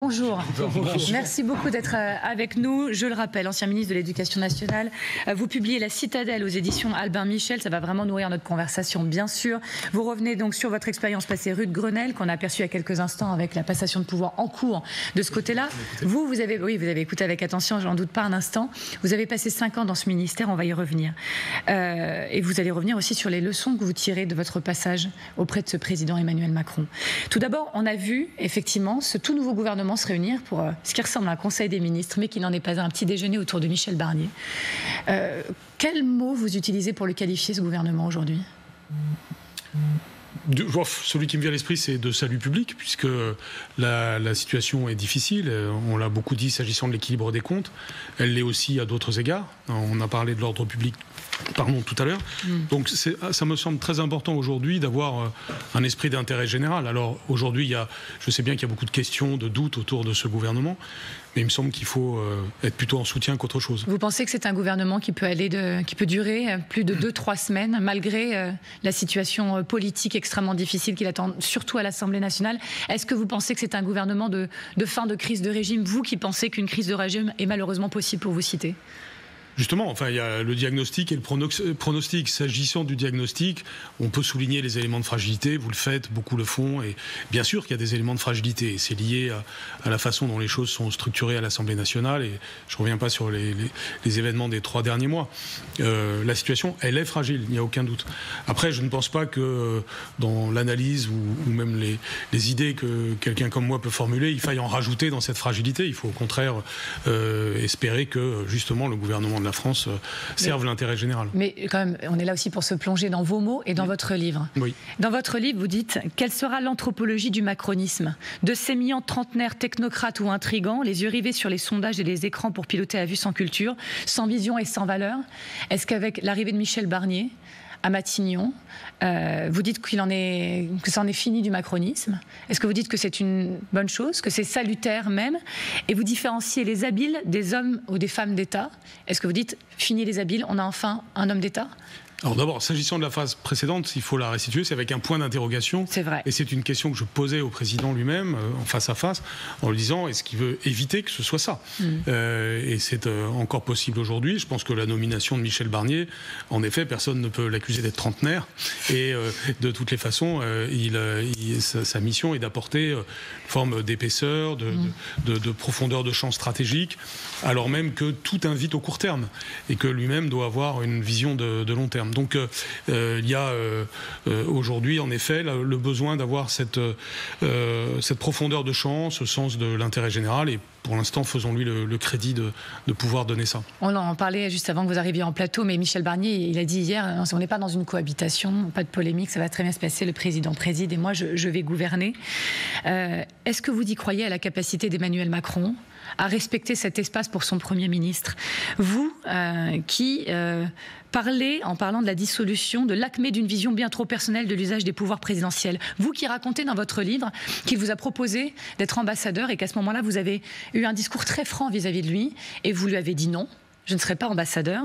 Bonjour. Merci beaucoup d'être avec nous. Je le rappelle, ancien ministre de l'Éducation nationale, vous publiez La Citadelle aux éditions Albin Michel. Ça va vraiment nourrir notre conversation, bien sûr. Vous revenez donc sur votre expérience passée rue de Grenelle, qu'on a aperçue il y a quelques instants avec la passation de pouvoir en cours de ce côté-là. Vous avez écouté avec attention, j'en doute pas un instant. Vous avez passé 5 ans dans ce ministère, on va y revenir. Et vous allez revenir aussi sur les leçons que vous tirez de votre passage auprès de ce président Emmanuel Macron. Tout d'abord, on a vu effectivement ce tout nouveau gouvernement se réunir pour ce qui ressemble à un conseil des ministres, mais qui n'en est pas un petit déjeuner autour de Michel Barnier. Quel mot vous utilisez pour le qualifier, ce gouvernement, aujourd'hui ? Celui qui me vient à l'esprit, c'est de salut public, puisque la situation est difficile. On l'a beaucoup dit s'agissant de l'équilibre des comptes. Elle l'est aussi à d'autres égards. On a parlé de l'ordre public tout à l'heure. Donc ça me semble très important aujourd'hui d'avoir un esprit d'intérêt général. Alors aujourd'hui, je sais bien qu'il y a beaucoup de questions, de doutes autour de ce gouvernement, mais il me semble qu'il faut être plutôt en soutien qu'autre chose. Vous pensez que c'est un gouvernement qui peut durer plus de 2-3 semaines, malgré la situation politique extrêmement difficile qu'il attend, surtout à l'Assemblée nationale? Est-ce que vous pensez que c'est un gouvernement de fin de crise de régime, vous qui pensez qu'une crise de régime est malheureusement possible, pour vous citer? Justement, il y a le diagnostic et le pronostic. S'agissant du diagnostic, on peut souligner les éléments de fragilité, vous le faites, beaucoup le font, et bien sûr qu'il y a des éléments de fragilité, et c'est lié à la façon dont les choses sont structurées à l'Assemblée nationale, et je ne reviens pas sur les événements des 3 derniers mois. La situation, elle est fragile, il n'y a aucun doute. Après, je ne pense pas que dans l'analyse ou même les idées que quelqu'un comme moi peut formuler, il faille en rajouter dans cette fragilité. Il faut au contraire espérer que justement le gouvernement de la France serve l'intérêt général. Mais quand même, on est là aussi pour se plonger dans vos mots et dans votre livre. Oui. Dans votre livre, vous dites « Quelle sera l'anthropologie du macronisme ? De sémillants trentenaires technocrates ou intrigants, les yeux rivés sur les sondages et les écrans pour piloter à vue sans culture, sans vision et sans valeur ?» Est-ce qu'avec l'arrivée de Michel Barnier à Matignon, vous dites que ça en est fini du macronisme? Est-ce que vous dites que c'est une bonne chose, que c'est salutaire même? Et vous différenciez les habiles des hommes ou des femmes d'État? Est-ce que vous dites, fini les habiles, on a enfin un homme d'État? Alors d'abord, s'agissant de la phase précédente, il faut la restituer, c'est avec un point d'interrogation. C'est vrai. Et c'est une question que je posais au président lui-même, en face à face, en lui disant, est-ce qu'il veut éviter que ce soit ça? Et c'est encore possible aujourd'hui. Je pense que la nomination de Michel Barnier, en effet, personne ne peut l'accuser d'être trentenaire. Et de toutes les façons, sa mission est d'apporter une forme d'épaisseur, de profondeur de champ stratégique, alors même que tout invite au court terme, et que lui-même doit avoir une vision de long terme. Donc il y a aujourd'hui en effet le besoin d'avoir cette profondeur de champ, ce sens de l'intérêt général, et pour l'instant faisons-lui le crédit de pouvoir donner ça. On en parlait juste avant que vous arriviez en plateau, mais Michel Barnier, il a dit hier, on n'est pas dans une cohabitation, pas de polémique, ça va très bien se passer, le président préside et moi je vais gouverner. Est-ce que vous y croyez à la capacité d'Emmanuel Macron à respecter cet espace pour son Premier ministre? Vous qui parlez, en parlant de la dissolution, de l'acmé d'une vision bien trop personnelle de l'usage des pouvoirs présidentiels. Vous qui racontez dans votre livre qu'il vous a proposé d'être ambassadeur et qu'à ce moment-là, vous avez eu un discours très franc vis-à-vis de lui et vous lui avez dit non. Je ne serai pas ambassadeur.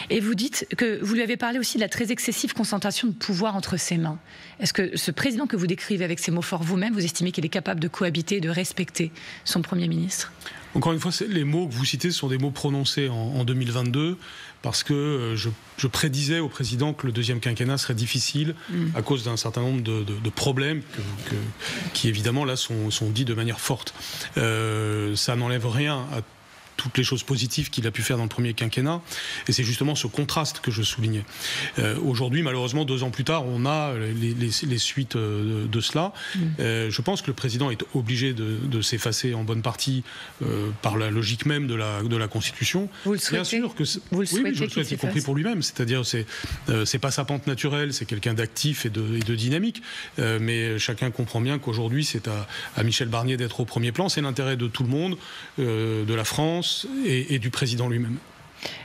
Et vous dites que vous lui avez parlé aussi de la très excessive concentration de pouvoir entre ses mains. Est-ce que ce président que vous décrivez avec ces mots forts vous-même, vous estimez qu'il est capable de cohabiter, de respecter son Premier ministre? Encore une fois, les mots que vous citez sont des mots prononcés en 2022, parce que je prédisais au président que le deuxième quinquennat serait difficile à cause d'un certain nombre de problèmes qui évidemment là sont dits de manière forte. Ça n'enlève rien à toutes les choses positives qu'il a pu faire dans le premier quinquennat, et c'est justement ce contraste que je soulignais. Aujourd'hui, malheureusement, 2 ans plus tard, on a les suites de cela. Je pense que le président est obligé de s'effacer en bonne partie par la logique même de la Constitution. Vous le souhaitez? Bien sûr que vous le souhaitez? Oui, je le souhaite, y compris pour lui-même. C'est-à-dire, c'est pas sa pente naturelle, c'est quelqu'un d'actif et de dynamique. Mais chacun comprend bien qu'aujourd'hui, c'est à Michel Barnier d'être au premier plan. C'est l'intérêt de tout le monde, de la France et du président lui-même.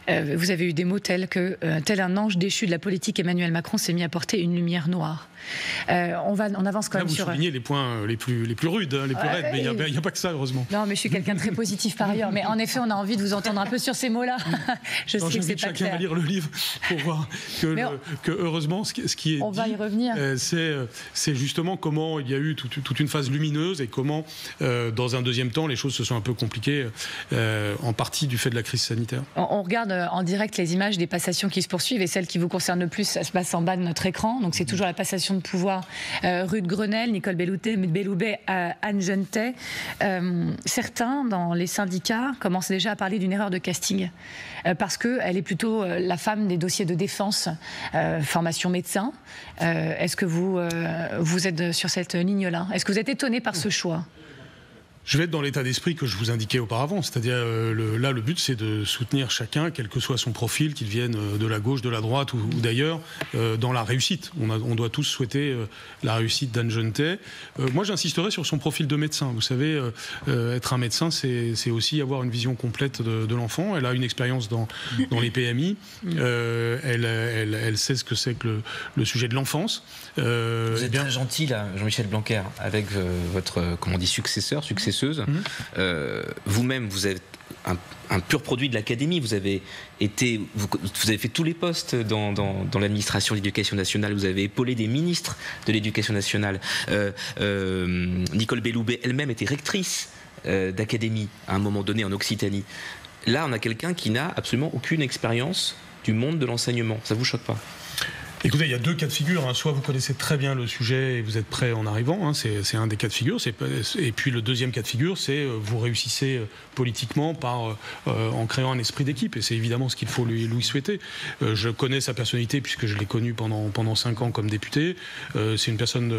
Vous avez eu des mots tels que tel un ange déchu de la politique, Emmanuel Macron s'est mis à porter une lumière noire. On avance quand même sur... Vous soulignez les points les plus rudes, les plus raides, mais il n'y a pas que ça, heureusement. Non, mais je suis quelqu'un de très positif par ailleurs. Mais en effet, on a envie de vous entendre un peu sur ces mots-là. Je sais que c'est pas clair. Chacun va lire le livre pour voir que heureusement, ce qui est on va y revenir. C'est justement comment il y a eu toute une phase lumineuse et comment, dans un deuxième temps, les choses se sont un peu compliquées, en partie du fait de la crise sanitaire. On regarde en direct les images des passations qui se poursuivent et celle qui vous concerne le plus, ça se passe en bas de notre écran. Donc c'est toujours la passation de pouvoir rue de Grenelle, Nicole Belloubet, Anne Genetet. Certains, dans les syndicats, commencent déjà à parler d'une erreur de casting parce qu'elle est plutôt la femme des dossiers de défense, formation médecin. Est-ce que vous êtes sur cette ligne-là? Est-ce que vous êtes étonné par ce choix? Je vais être dans l'état d'esprit que je vous indiquais auparavant, c'est-à-dire là le but c'est de soutenir chacun, quel que soit son profil, qu'il vienne de la gauche, de la droite ou d'ailleurs, dans la réussite. On doit tous souhaiter la réussite d'Anne Genetet. Moi j'insisterai sur son profil de médecin. Vous savez, être un médecin c'est aussi avoir une vision complète de l'enfant. Elle a une expérience dans les PMI, elle sait ce que c'est que le sujet de l'enfance. Vous êtes bien gentil là, Jean-Michel Blanquer, avec votre, comment on dit, successeuse. Vous-même, vous êtes un pur produit de l'académie. Vous avez fait tous les postes dans l'administration de l'éducation nationale. Vous avez épaulé des ministres de l'éducation nationale. Nicole Belloubet elle-même était rectrice d'académie à un moment donné en Occitanie. Là, on a quelqu'un qui n'a absolument aucune expérience du monde de l'enseignement. Ça vous choque pas ? Écoutez, il y a deux cas de figure. Soit vous connaissez très bien le sujet et vous êtes prêt en arrivant, c'est un des cas de figure. Et puis le deuxième cas de figure, c'est vous réussissez politiquement en créant un esprit d'équipe. Et c'est évidemment ce qu'il faut lui souhaiter. Je connais sa personnalité puisque je l'ai connu pendant 5 ans comme député. C'est une personne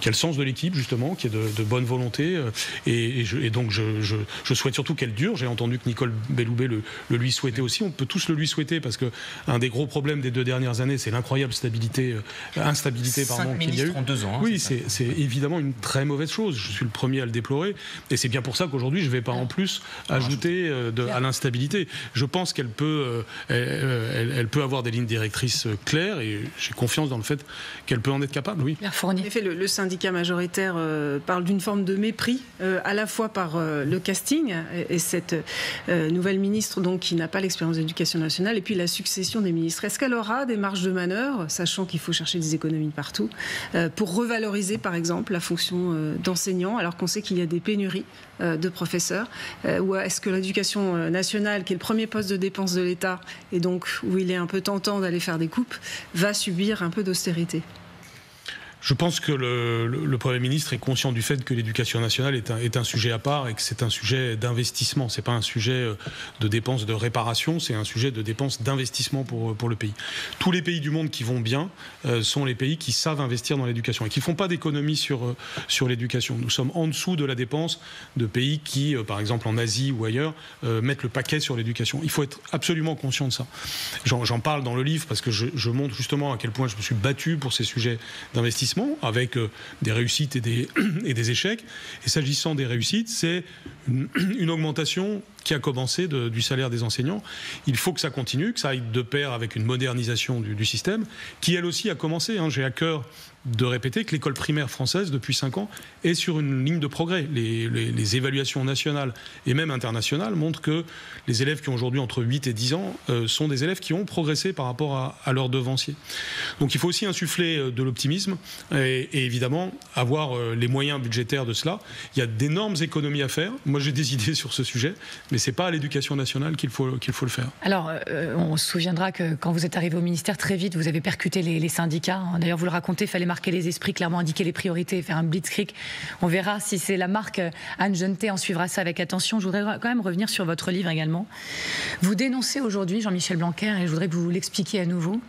qui a le sens de l'équipe, justement, qui est de bonne volonté. Et donc je souhaite surtout qu'elle dure. J'ai entendu que Nicole Belloubet le lui souhaitait aussi. On peut tous le lui souhaiter parce qu'un des gros problèmes des 2 dernières années, c'est incroyable instabilité qu'il y a eu. En 2 ans. Oui, c'est évidemment une très mauvaise chose. Je suis le premier à le déplorer. Et c'est bien pour ça qu'aujourd'hui, je ne vais pas en plus ajouter à l'instabilité. Je pense qu'elle peut avoir des lignes directrices claires et j'ai confiance dans le fait qu'elle peut en être capable, oui. En effet, le syndicat majoritaire parle d'une forme de mépris, à la fois par le casting et cette nouvelle ministre donc, qui n'a pas l'expérience d'éducation nationale, et puis la succession des ministres. Est-ce qu'elle aura des marges de manœuvre, sachant qu'il faut chercher des économies partout, pour revaloriser par exemple la fonction d'enseignant, alors qu'on sait qu'il y a des pénuries de professeurs, ou est-ce que l'éducation nationale, qui est le premier poste de dépense de l'État, et donc où il est un peu tentant d'aller faire des coupes, va subir un peu d'austérité? Je pense que le Premier ministre est conscient du fait que l'éducation nationale est un sujet à part et que c'est un sujet d'investissement. C'est pas un sujet de dépenses de réparation, c'est un sujet de dépenses d'investissement pour le pays. Tous les pays du monde qui vont bien sont les pays qui savent investir dans l'éducation et qui font pas d'économies sur l'éducation. Nous sommes en dessous de la dépense de pays qui, par exemple en Asie ou ailleurs, mettent le paquet sur l'éducation. Il faut être absolument conscient de ça. J'en parle dans le livre parce que je montre justement à quel point je me suis battu pour ces sujets d'investissement, avec des réussites et des échecs. Et s'agissant des réussites, c'est une augmentation qui a commencé du salaire des enseignants. Il faut que ça continue, que ça aille de pair avec une modernisation du système, qui elle aussi a commencé. J'ai à cœur de répéter que l'école primaire française, depuis 5 ans, est sur une ligne de progrès. Les évaluations nationales et même internationales montrent que les élèves qui ont aujourd'hui entre 8 et 10 ans sont des élèves qui ont progressé par rapport à leurs devanciers. Donc il faut aussi insuffler de l'optimisme et évidemment avoir les moyens budgétaires de cela. Il y a d'énormes économies à faire. Moi j'ai des idées sur ce sujet, mais c'est pas à l'éducation nationale qu'il faut le faire. Alors on se souviendra que quand vous êtes arrivé au ministère, très vite vous avez percuté les syndicats. D'ailleurs vous le racontez, il fallait marquer les esprits, clairement indiquer les priorités, faire un blitzkrieg. On verra si c'est la marque Anne Genetet, on suivra ça avec attention. Je voudrais quand même revenir sur votre livre également. Vous dénoncez aujourd'hui, Jean-Michel Blanquer, et je voudrais que vous l'expliquiez à nouveau,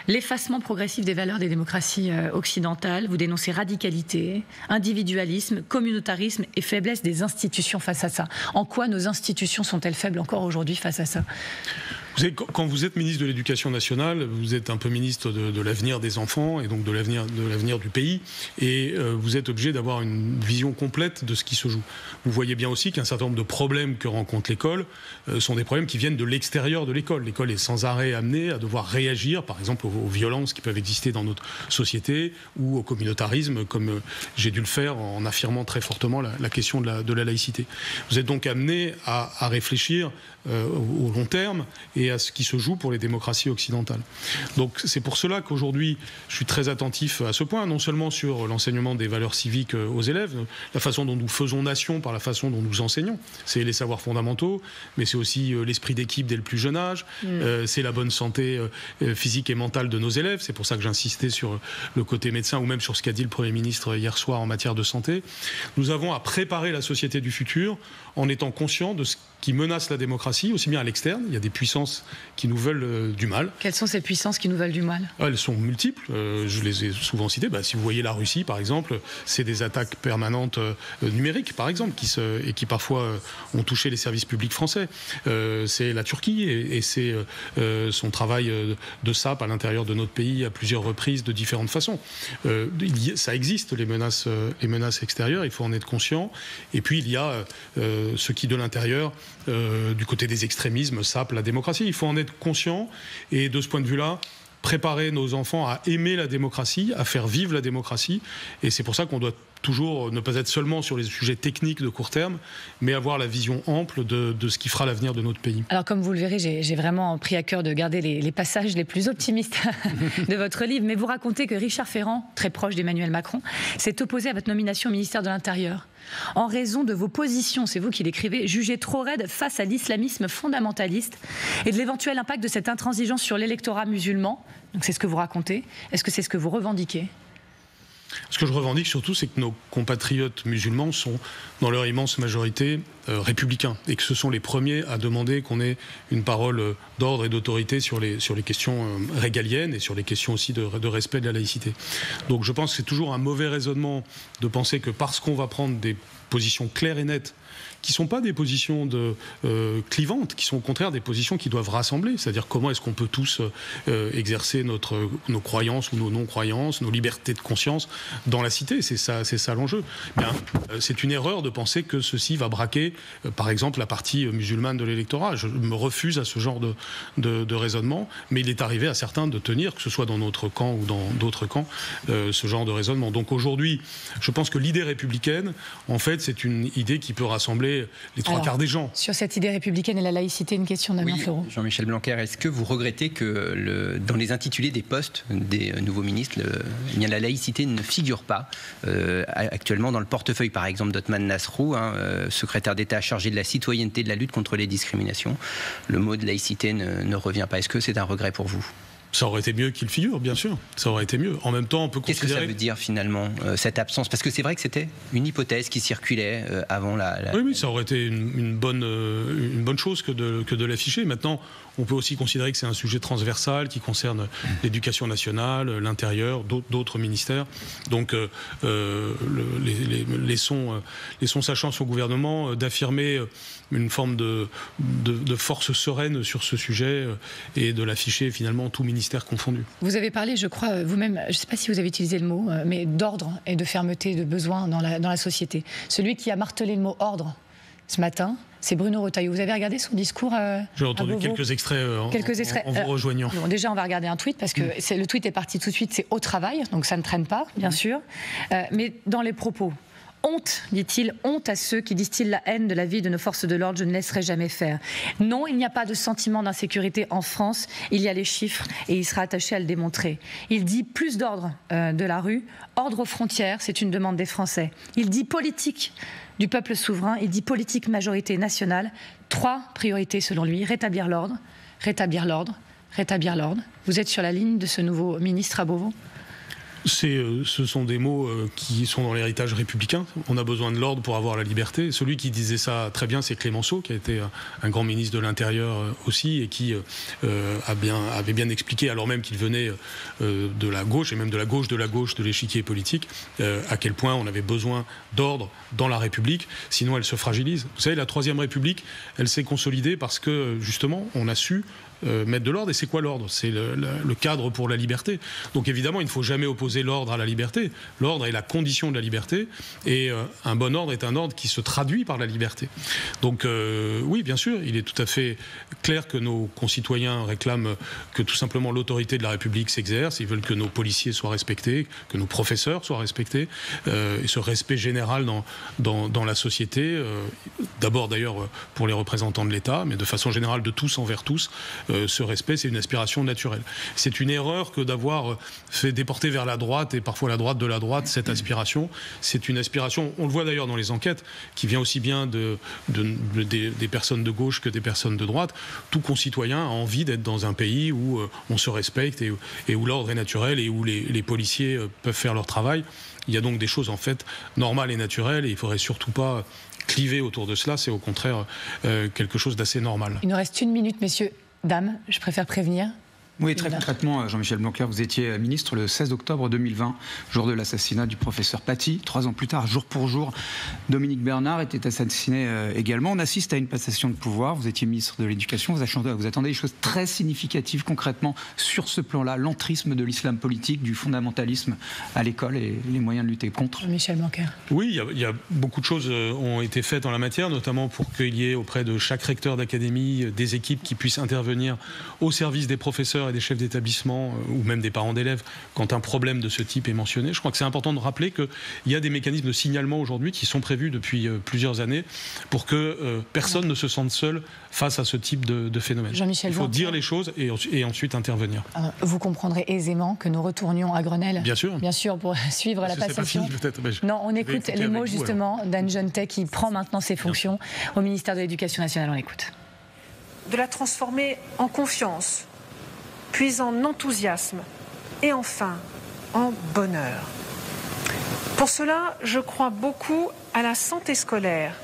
l'effacement progressif des valeurs des démocraties occidentales. Vous dénoncez radicalité, individualisme, communautarisme et faiblesse des institutions face à ça. En quoi nos institutions sont-elles faibles encore aujourd'hui face à ça ? Vous savez, quand vous êtes ministre de l'Éducation nationale, vous êtes un peu ministre de l'avenir des enfants et donc de l'avenir du pays, et vous êtes obligé d'avoir une vision complète de ce qui se joue. Vous voyez bien aussi qu'un certain nombre de problèmes que rencontre l'école sont des problèmes qui viennent de l'extérieur de l'école. L'école est sans arrêt amenée à devoir réagir, par exemple, aux violences qui peuvent exister dans notre société ou au communautarisme, comme j'ai dû le faire en affirmant très fortement la question de la laïcité. Vous êtes donc amené à réfléchir au long terme et à ce qui se joue pour les démocraties occidentales. Donc c'est pour cela qu'aujourd'hui je suis très attentif à ce point, non seulement sur l'enseignement des valeurs civiques aux élèves, la façon dont nous faisons nation par la façon dont nous enseignons, c'est les savoirs fondamentaux, mais c'est aussi l'esprit d'équipe dès le plus jeune âge, c'est la bonne santé physique et mentale de nos élèves, c'est pour ça que j'insistais sur le côté médecin ou même sur ce qu'a dit le Premier ministre hier soir en matière de santé. Nous avons à préparer la société du futur en étant conscients de ce qui menace la démocratie, aussi bien à l'externe. Il y a des puissances qui nous veulent du mal. Quelles sont ces puissances qui nous veulent du mal ? Elles sont multiples. Je les ai souvent citées. Si vous voyez la Russie, par exemple, c'est des attaques permanentes numériques, par exemple, et qui parfois ont touché les services publics français. C'est la Turquie et c'est son travail de sape à l'intérieur de notre pays à plusieurs reprises, de différentes façons. Ça existe, les menaces extérieures. Il faut en être conscient. Et puis, il y a ce qui, de l'intérieur, du côté des extrémismes, sape la démocratie. Il faut en être conscient et de ce point de vue-là, préparer nos enfants à aimer la démocratie, à faire vivre la démocratie. Et c'est pour ça qu'on doit toujours ne pas être seulement sur les sujets techniques de court terme, mais avoir la vision ample de ce qui fera l'avenir de notre pays. Alors comme vous le verrez, j'ai vraiment pris à cœur de garder les passages les plus optimistes de votre livre, mais vous racontez que Richard Ferrand, très proche d'Emmanuel Macron, s'est opposé à votre nomination au ministère de l'Intérieur en raison de vos positions, c'est vous qui l'écrivez, jugées trop raides face à l'islamisme fondamentaliste et de l'éventuel impact de cette intransigeance sur l'électorat musulman. Donc c'est ce que vous racontez. Est-ce que c'est ce que vous revendiquez ? Ce que je revendique surtout, c'est que nos compatriotes musulmans sont, dans leur immense majorité, républicains, et que ce sont les premiers à demander qu'on ait une parole d'ordre et d'autorité sur les questions régaliennes et sur les questions aussi de respect de la laïcité. Donc je pense que c'est toujours un mauvais raisonnement de penser que parce qu'on va prendre des positions claires et nettes, qui ne sont pas des positions clivantes, qui sont au contraire des positions qui doivent rassembler. C'est-à-dire comment est-ce qu'on peut tous exercer nos croyances ou nos non-croyances, nos libertés de conscience dans la cité. C'est ça l'enjeu. C'est une erreur de penser que ceci va braquer, par exemple, la partie musulmane de l'électorat. Je me refuse à ce genre de raisonnement, mais il est arrivé à certains de tenir, que ce soit dans notre camp ou dans d'autres camps, ce genre de raisonnement. Donc aujourd'hui, je pense que l'idée républicaine, en fait, c'est une idée qui peut rassembler les trois quarts des gens. Sur cette idée républicaine et la laïcité, une question d'Alain Fleureau. Jean-Michel Blanquer, est-ce que vous regrettez que dans les intitulés des postes des nouveaux ministres, la laïcité ne figure pas actuellement dans le portefeuille, par exemple, d'Othman Nasrou, secrétaire d'État chargé de la citoyenneté et de la lutte contre les discriminations. Le mot de laïcité ne revient pas. Est-ce que c'est un regret pour vous ? Ça aurait été mieux qu'il figure, bien sûr. Ça aurait été mieux. En même temps, on peut considérer... Qu'est-ce que ça veut dire, finalement, cette absence ? Parce que c'est vrai que c'était une hypothèse qui circulait avant la... Oui, ça aurait été une bonne chose que de l'afficher. Maintenant, on peut aussi considérer que c'est un sujet transversal qui concerne l'éducation nationale, l'intérieur, d'autres ministères. Donc, laissons sa chance au gouvernement d'affirmer une forme de force sereine sur ce sujet et de l'afficher finalement tout ministère confondu. Vous avez parlé, je crois, vous-même, je ne sais pas si vous avez utilisé le mot, mais d'ordre et de fermeté, de besoin dans la société. Celui qui a martelé le mot ordre ce matin, c'est Bruno Retailleau. Vous avez regardé son discours J'ai entendu quelques extraits en vous rejoignant. Bon, déjà, on va regarder un tweet, parce que le tweet est parti tout de suite, c'est au travail, donc ça ne traîne pas, bien sûr. Mais dans les propos, honte, dit-il, honte à ceux qui distillent la haine de la vie de nos forces de l'ordre, je ne laisserai jamais faire. Non, il n'y a pas de sentiment d'insécurité en France, il y a les chiffres et il sera attaché à le démontrer. Il dit plus d'ordre de la rue, ordre aux frontières, c'est une demande des Français. Il dit politique du peuple souverain, il dit politique majorité nationale. 3 priorités selon lui, rétablir l'ordre, rétablir l'ordre, rétablir l'ordre. Vous êtes sur la ligne de ce nouveau ministre à Beauvau ? Ce sont des mots qui sont dans l'héritage républicain. On a besoin de l'ordre pour avoir la liberté. Celui qui disait ça très bien, c'est Clémenceau, qui a été un grand ministre de l'Intérieur aussi, et qui avait bien expliqué, alors même qu'il venait de la gauche, et même de la gauche de l'échiquier politique, à quel point on avait besoin d'ordre dans la République, sinon elle se fragilise. Vous savez, la Troisième République, elle s'est consolidée parce que, justement, on a su mettre de l'ordre. Et c'est quoi l'ordre ? C'est le cadre pour la liberté. Donc évidemment, il ne faut jamais opposer l'ordre à la liberté. L'ordre est la condition de la liberté, et un bon ordre est un ordre qui se traduit par la liberté. Donc oui, bien sûr, il est tout à fait clair que nos concitoyens réclament que tout simplement l'autorité de la République s'exerce. Ils veulent que nos policiers soient respectés, que nos professeurs soient respectés, et ce respect général dans la société, d'abord d'ailleurs pour les représentants de l'État, mais de façon générale de tous envers tous, ce respect, c'est une aspiration naturelle. C'est une erreur que d'avoir fait déporter vers la droite, et parfois la droite de la droite, cette aspiration. C'est une aspiration, on le voit d'ailleurs dans les enquêtes, qui vient aussi bien des personnes de gauche que des personnes de droite. Tout concitoyen a envie d'être dans un pays où on se respecte et où l'ordre est naturel et où les policiers peuvent faire leur travail. Il y a donc des choses en fait normales et naturelles, et il ne faudrait surtout pas cliver autour de cela. C'est au contraire quelque chose d'assez normal. Il nous reste 1 minute, messieurs, dames, je préfère prévenir. Oui, très concrètement, Jean-Michel Blanquer, vous étiez ministre le 16 octobre 2020, jour de l'assassinat du professeur Paty. 3 ans plus tard, jour pour jour, Dominique Bernard était assassiné également. On assiste à une passation de pouvoir. Vous étiez ministre de l'Éducation. Vous attendez des choses très significatives concrètement sur ce plan-là. L'entrisme de l'islam politique, du fondamentalisme à l'école et les moyens de lutter contre. Michel Blanquer. Oui, il y a beaucoup de choses ont été faites en la matière, notamment pour qu'il y ait auprès de chaque recteur d'académie des équipes qui puissent intervenir au service des professeurs et des chefs d'établissement ou même des parents d'élèves quand un problème de ce type est mentionné. Je crois que c'est important de rappeler qu'il y a des mécanismes de signalement aujourd'hui qui sont prévus depuis plusieurs années pour que personne ne se sente seul face à ce type de phénomène. Jean-Michel Il faut Blanquer, dire les choses et ensuite intervenir. Vous comprendrez aisément que nous retournions à Grenelle. Bien sûr, pour suivre la passation. C'est pas fini, peut-être. Non, on écoute les mots justement d'Anne Genetet qui prend maintenant ses fonctions au ministère de l'Éducation nationale. On écoute. De la transformer en confiance, puis en enthousiasme et enfin en bonheur. Pour cela, je crois beaucoup à la santé scolaire,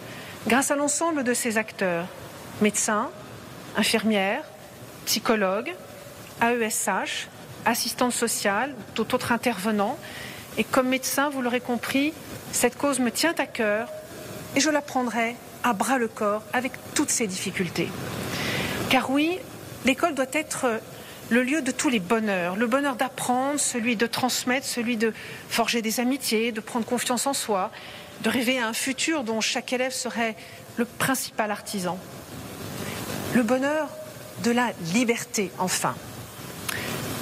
grâce à l'ensemble de ses acteurs, médecins, infirmières, psychologues, AESH, assistantes sociales, tout autre intervenant. Et comme médecin, vous l'aurez compris, cette cause me tient à cœur et je la prendrai à bras le corps avec toutes ses difficultés. Car oui, l'école doit être le lieu de tous les bonheurs. Le bonheur d'apprendre, celui de transmettre, celui de forger des amitiés, de prendre confiance en soi, de rêver à un futur dont chaque élève serait le principal artisan. Le bonheur de la liberté, enfin.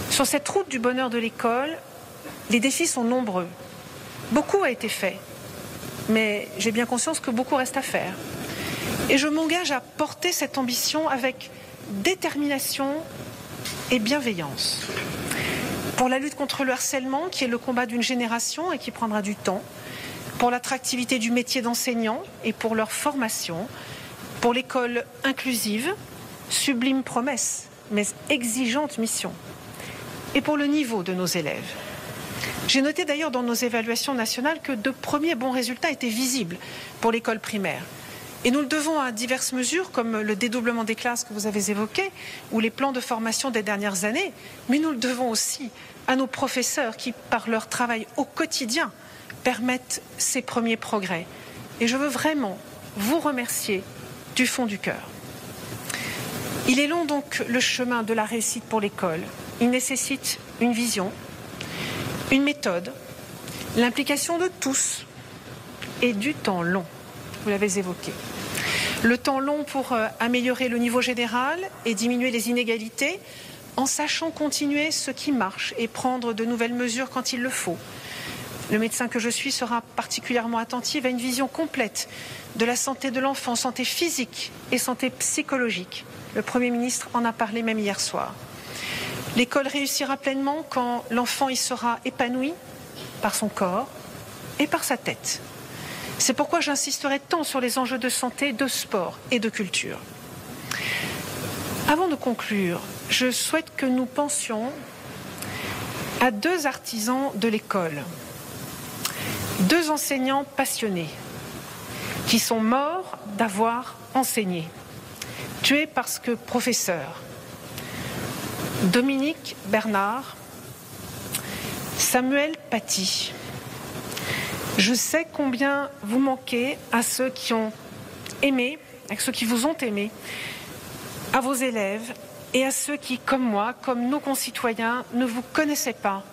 Sur cette route du bonheur de l'école, les défis sont nombreux. Beaucoup a été fait, mais j'ai bien conscience que beaucoup reste à faire. Et je m'engage à porter cette ambition avec détermination et bienveillance. Pour la lutte contre le harcèlement, qui est le combat d'une génération et qui prendra du temps, pour l'attractivité du métier d'enseignant et pour leur formation, pour l'école inclusive, sublime promesse, mais exigeante mission, et pour le niveau de nos élèves. J'ai noté d'ailleurs dans nos évaluations nationales que de premiers bons résultats étaient visibles pour l'école primaire. Et nous le devons à diverses mesures, comme le dédoublement des classes que vous avez évoqué, ou les plans de formation des dernières années, mais nous le devons aussi à nos professeurs qui, par leur travail au quotidien, permettent ces premiers progrès. Et je veux vraiment vous remercier du fond du cœur. Il est long donc le chemin de la réussite pour l'école. Il nécessite une vision, une méthode, l'implication de tous et du temps long. Vous l'avez évoqué. Le temps long pour améliorer le niveau général et diminuer les inégalités en sachant continuer ce qui marche et prendre de nouvelles mesures quand il le faut. Le médecin que je suis sera particulièrement attentif à une vision complète de la santé de l'enfant, santé physique et santé psychologique. Le Premier ministre en a parlé même hier soir. L'école réussira pleinement quand l'enfant y sera épanoui par son corps et par sa tête. C'est pourquoi j'insisterai tant sur les enjeux de santé, de sport et de culture. Avant de conclure, je souhaite que nous pensions à 2 artisans de l'école, 2 enseignants passionnés qui sont morts d'avoir enseigné, tués parce que professeurs. Dominique Bernard, Samuel Paty. Je sais combien vous manquez à ceux qui ont aimé, à ceux qui vous ont aimé, à vos élèves et à ceux qui, comme moi, comme nos concitoyens, ne vous connaissaient pas,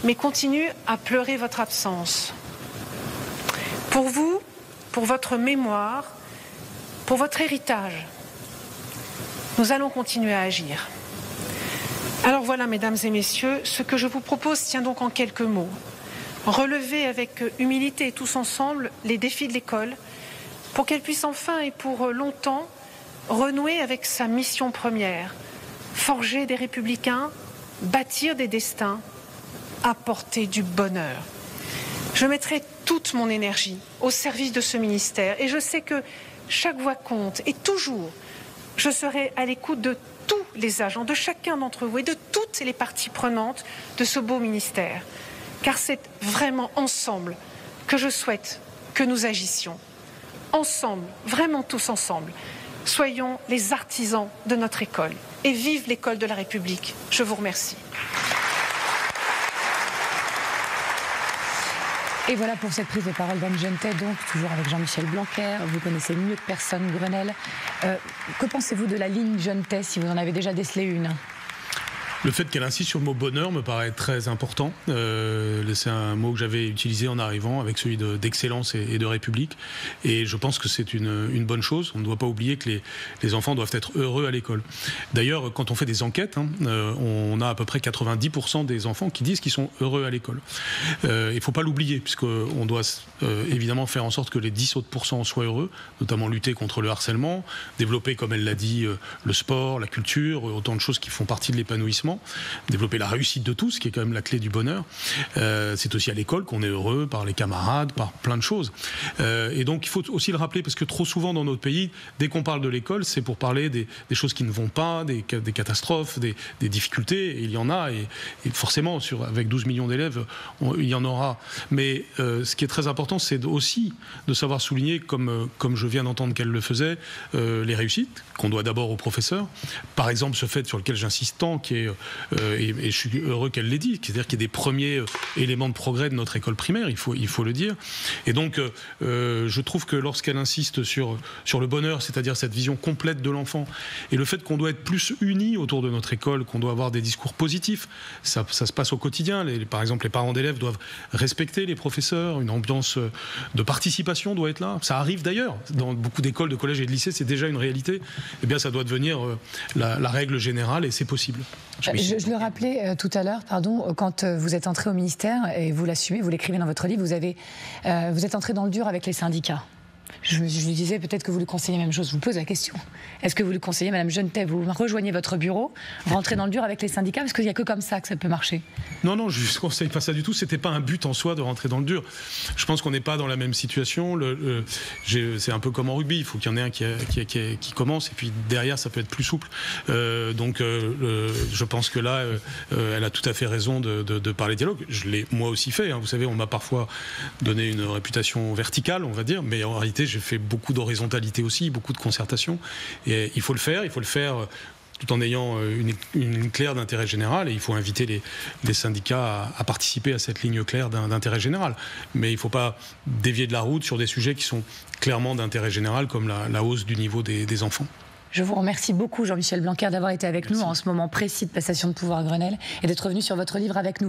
mais continuent à pleurer votre absence. Pour vous, pour votre mémoire, pour votre héritage, nous allons continuer à agir. Alors voilà, mesdames et messieurs, ce que je vous propose tient donc en quelques mots. Relever avec humilité tous ensemble les défis de l'école pour qu'elle puisse enfin et pour longtemps renouer avec sa mission première, forger des républicains, bâtir des destins, apporter du bonheur. Je mettrai toute mon énergie au service de ce ministère et je sais que chaque voix compte et toujours je serai à l'écoute de tous les agents, de chacun d'entre vous et de toutes les parties prenantes de ce beau ministère. Car c'est vraiment ensemble que je souhaite que nous agissions. Ensemble, vraiment tous ensemble. Soyons les artisans de notre école. Et vive l'école de la République. Je vous remercie. Et voilà pour cette prise de parole d'Anne Genetet, donc toujours avec Jean-Michel Blanquer. Vous connaissez mieux que personne Grenelle. Que pensez-vous de la ligne Genetet, si vous en avez déjà décelé une ? Le fait qu'elle insiste sur le mot bonheur me paraît très important. C'est un mot que j'avais utilisé en arrivant avec celui d'excellence et de république. Et je pense que c'est une bonne chose. On ne doit pas oublier que les enfants doivent être heureux à l'école. D'ailleurs, quand on fait des enquêtes, on a à peu près 90% des enfants qui disent qu'ils sont heureux à l'école. Il ne faut pas l'oublier, puisqu'on doit évidemment faire en sorte que les 10 autres % soient heureux, notamment lutter contre le harcèlement, développer, comme elle l'a dit, le sport, la culture, autant de choses qui font partie de l'épanouissement. Développer la réussite de tous, qui est quand même la clé du bonheur. C'est aussi à l'école qu'on est heureux, par les camarades, par plein de choses. Et donc il faut aussi le rappeler, parce que trop souvent dans notre pays, dès qu'on parle de l'école, c'est pour parler des choses qui ne vont pas, des catastrophes, des difficultés, et il y en a, et forcément, avec 12 millions d'élèves, il y en aura. Mais ce qui est très important, c'est aussi de savoir souligner, comme je viens d'entendre qu'elle le faisait, les réussites, qu'on doit d'abord aux professeurs. Par exemple, ce fait sur lequel j'insiste tant, qui est et je suis heureux qu'elle l'ait dit, c'est-à-dire qu'il y a des premiers éléments de progrès de notre école primaire, il faut le dire. Et donc, je trouve que lorsqu'elle insiste sur le bonheur, c'est-à-dire cette vision complète de l'enfant, et le fait qu'on doit être plus unis autour de notre école, qu'on doit avoir des discours positifs, ça se passe au quotidien. Par exemple, les parents d'élèves doivent respecter les professeurs, une ambiance de participation doit être là. Ça arrive d'ailleurs, dans beaucoup d'écoles, de collèges et de lycées, c'est déjà une réalité. Eh bien, ça doit devenir la règle générale, et c'est possible. Je le rappelais tout à l'heure, quand vous êtes entré au ministère, et vous l'assumez, vous l'écrivez dans votre livre, vous êtes entré dans le dur avec les syndicats. Je lui disais peut-être que vous lui conseillez la même chose. Je vous pose la question. Est-ce que vous lui conseillez, Madame Genetet, vous rejoignez votre bureau, rentrez dans le dur avec les syndicats, parce qu'il n'y a que comme ça que ça peut marcher? Non, je ne conseille pas ça du tout. C'était pas un but en soi de rentrer dans le dur. Je pense qu'on n'est pas dans la même situation. C'est un peu comme en rugby. Il faut qu'il y en ait un qui commence, et puis derrière, ça peut être plus souple. Je pense que là, elle a tout à fait raison de parler dialogue. Je l'ai moi aussi fait. Vous savez, on m'a parfois donné une réputation verticale, on va dire, mais en réalité, j'ai fait beaucoup d'horizontalité aussi, beaucoup de concertation. Et il faut le faire tout en ayant une ligne claire d'intérêt général, et il faut inviter les syndicats à participer à cette ligne claire d'intérêt général. Mais il ne faut pas dévier de la route sur des sujets qui sont clairement d'intérêt général, comme la hausse du niveau des enfants. Je vous remercie beaucoup, Jean-Michel Blanquer, d'avoir été avec nous en ce moment précis de passation de pouvoir à Grenelle et d'être revenu sur votre livre avec nous.